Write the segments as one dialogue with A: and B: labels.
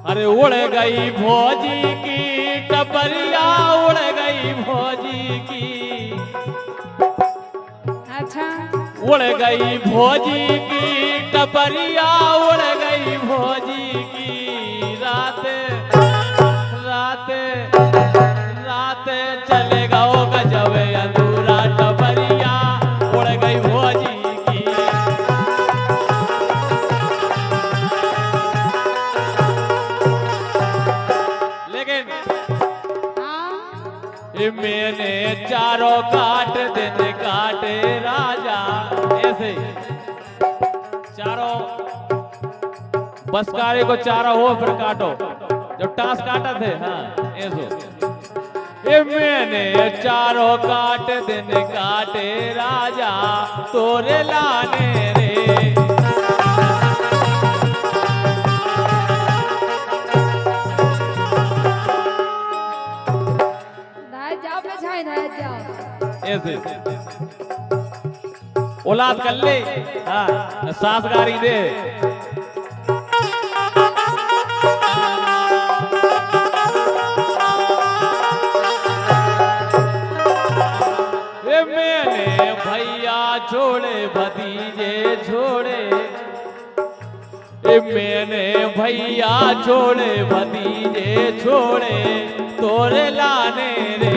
A: अरे उड़ गई भौजी की टपरिया, उड़ गई भौजी की।
B: अच्छा
A: उड़ गई भौजी की टपरिया, उड़ गई भौजी की। रात रात रात चलेगा ओ गजब अधूरा टपरिया, उड़ गई भौजी की। लेकिन मैंने चारों काट दिन काटे राजा, ऐसे चारों बसकारे को चारों हो फिर काटो, जब टास काटा थे। हाँ ऐसो ये मैंने चारों काट दिन काटे राजा, तोरे लाने रे। ऐसे औलाद कर ले। हाँ सास गारी दे। मैंने भैया छोड़े भतीजे छोड़े, मैंने भैया छोड़े भतीजे छोड़े, तोरे लाने रे।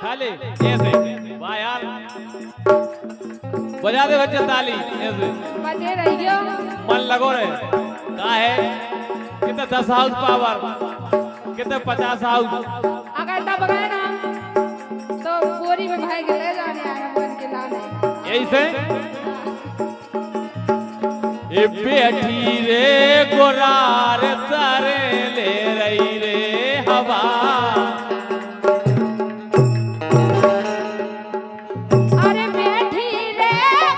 A: खाली ऐसे वाह यार, बजा दे बच्चे ताली। ऐसे
B: बजे रहियो,
A: मन लगो रे। का है कितने 10 हाउस पावर, कितने 50 हाउस।
B: अगर दब गए ना तो बोरी में भाई के ले जाने आए बन के लाने।
A: यही से ये बैठी रे गोरार तारे ले रही रे हवा।
B: अरे बैठी रे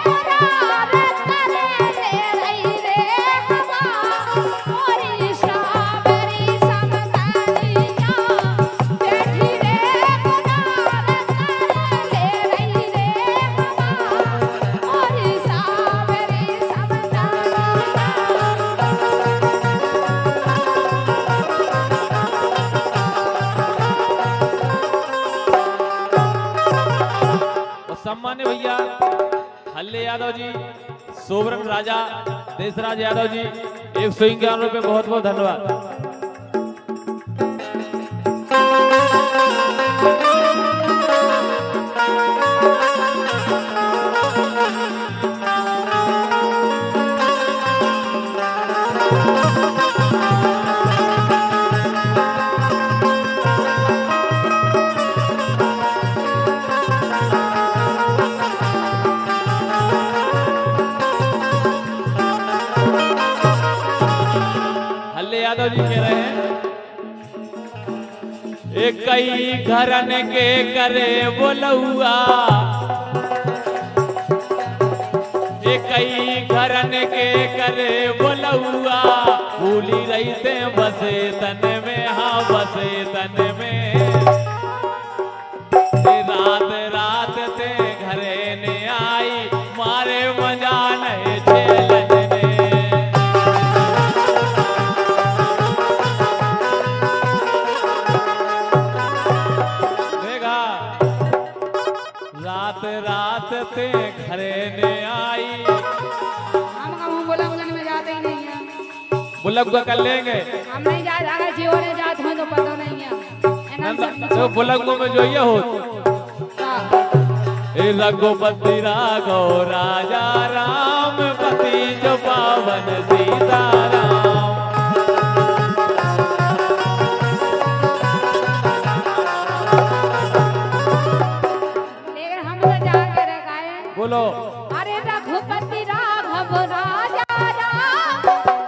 B: गोरार तारे ले रही रे हवा, मोरी सावरी समतानिया। बैठी रे गोरार तारे ले रही रे हवा, मोरी सावरी समतानिया।
A: सम्मान्य भैया हल्ले यादव जी, सोबरन राजा, देशराज यादव जी, 151 रुपए, बहुत बहुत धन्यवाद। यादव जी कह रहे हैं एक कई घरन के करे बोलुआ, एक कई घरन के करे बोलुआ, भूली रही थे बसे तन में। हाँ बसे तन में, रात रात ते घरे ने आई, मारे मजा नहीं झेलन। रात रात ते घरे ने आई।
B: हम बुलक में जाते ही नहीं है।
A: बुलक को कर लेंगे
B: हम नहीं जा, अगर जियो ने जात हो तो पता नहीं है।
A: तो बुलक में जो ये हो रघुपति राघव राजा राम, पति जो पावन सीता राम।
B: लेकिन हम तो जा के रखाए।
A: बोलो
B: अरे रघुपति राघव राजा राम,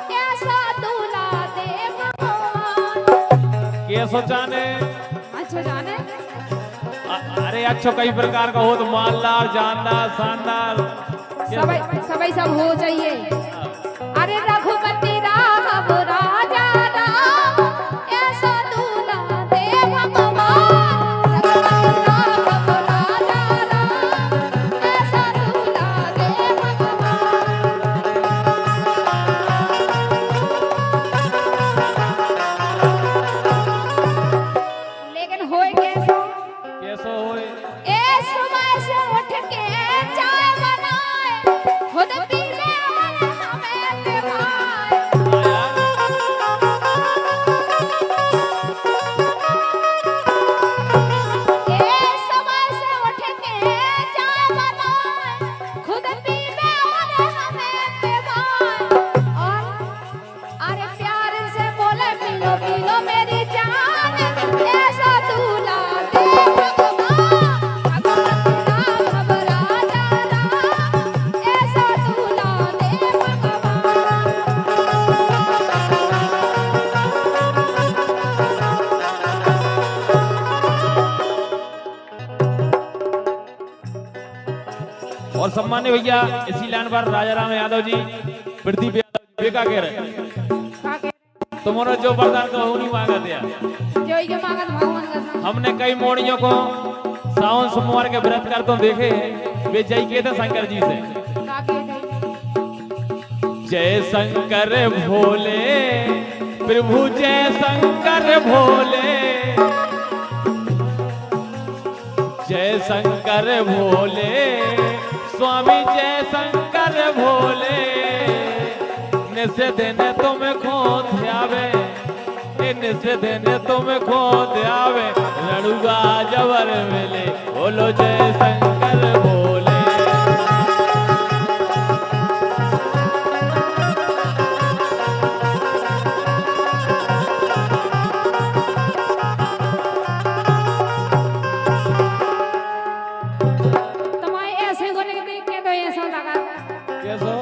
B: कैसा दूल्हा दे भगवान।
A: कैसो जाने।
B: अच्छा जाने।
A: अरे अच्छो कई प्रकार का हो तो मालदार, जानदार, शानदार,
B: सब हो जाइए। अरे रघुपति राघव राजा राम, ऐसा दूल्हा दे भगवान। रघुपति राघव राजा राम, ए सुबह से उठ के चाय बनाए खुद पीने और हमें पिलाए। ए सुबह से उठ के चाय बनाए खुद पीने और हमें पिलाए। और अरे प्यार से बोले पी लो मेरी जान, ऐसा दूल्हा दे भगवान, घबरा जाना, ऐसा दूल्हा दे भगवान।
A: और सम्मान्य भैया इसी लाइन पर राजा राम यादव जी प्रदीप बेका कह रहे तुम्हारा जो वरदान का हो नहीं मांगा दिया।
B: जो ये मांगत भगवान का संग।
A: हमने कई मोड़ियों को सावन सोमवार के व्रत करते देखे वे जय के थे शंकर जी से। जय शंकर भोले प्रभु जय शंकर भोले, जय शंकर भोले स्वामी जय शंकर भोले। निस दिन तुम खोद आवे, निस दिन तुम खोद आवे, रणुगा जबर मिले बोलो जय शंकर भोले।
B: तुम्हारे ऐसे को देख के तो ऐसा लगा
A: कैसो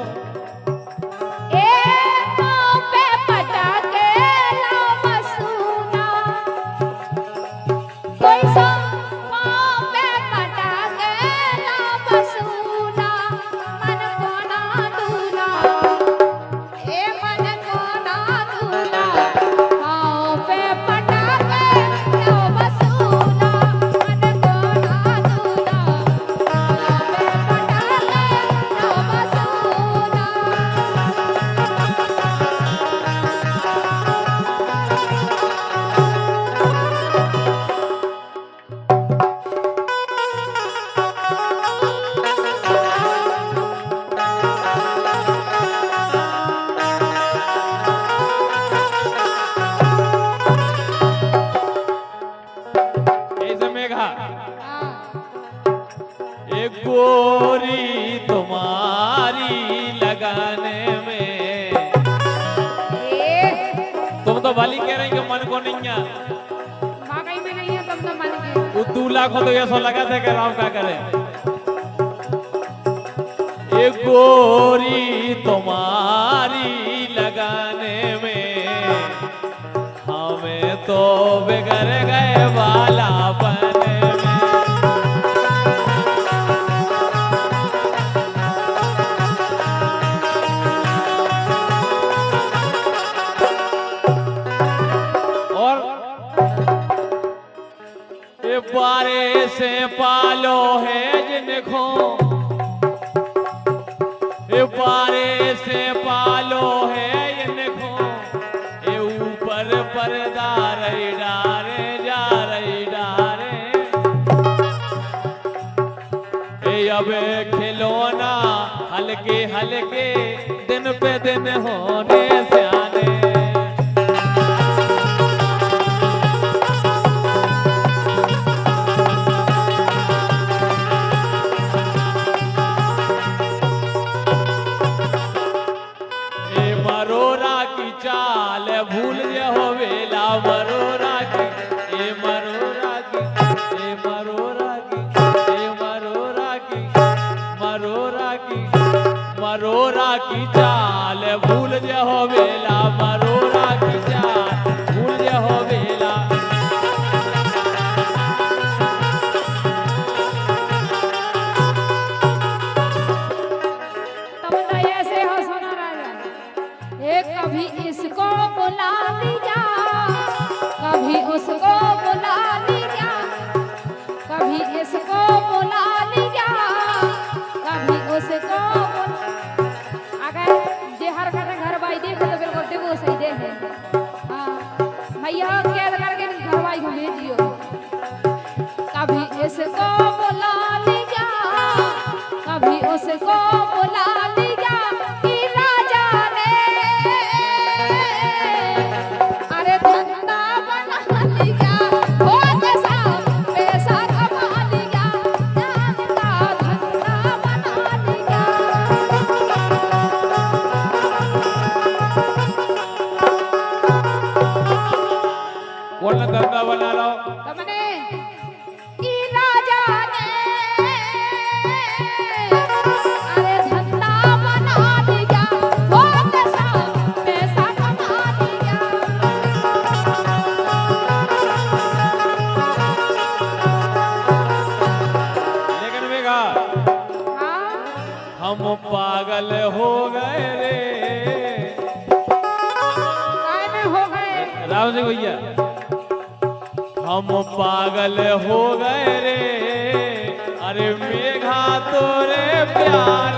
A: गोरी तुम्हारी लगाने में। तुम तो भली कह रही हो मन को नहीं है,
B: वाकई में नहीं है तुम तो मन के।
A: वो दूल्हा को तो ऐसा लगा था कि राम क्या करे। ये गोरी तुम्हारी लगाने में हमें तो बिगड़ गए वाला बने में। बारे से पालो है जिनको, बारे से पालो है जिनको, ये ऊपर पर्दा रही डारे जा रही डारे। ये अब खिलौना हल्के हल्के दिन पे दिन होने से आने। चाल भूल जे हो वेला मरोरा की, ए मरोरा की, ए मरोरा की, ए मरोरा की, मरोरा की, मरोरा की चाल भूल जे हो वेला मरोरा की चाल भूल जे हो वेला।
B: तुम तो ऐसे हो सुना राजा, कभी इसको बुला लिया, कभी उसको बुला लिया, कभी इसको बुला लिया, कभी उसको अगर जे हर घर बाई देख तो बिल्कुल हाँ
A: हम पागल हो गए रे।
B: काय में हो गए
A: राम सिंह भैया, हम पागल हो गए रे, अरे मेघा तोरे प्यार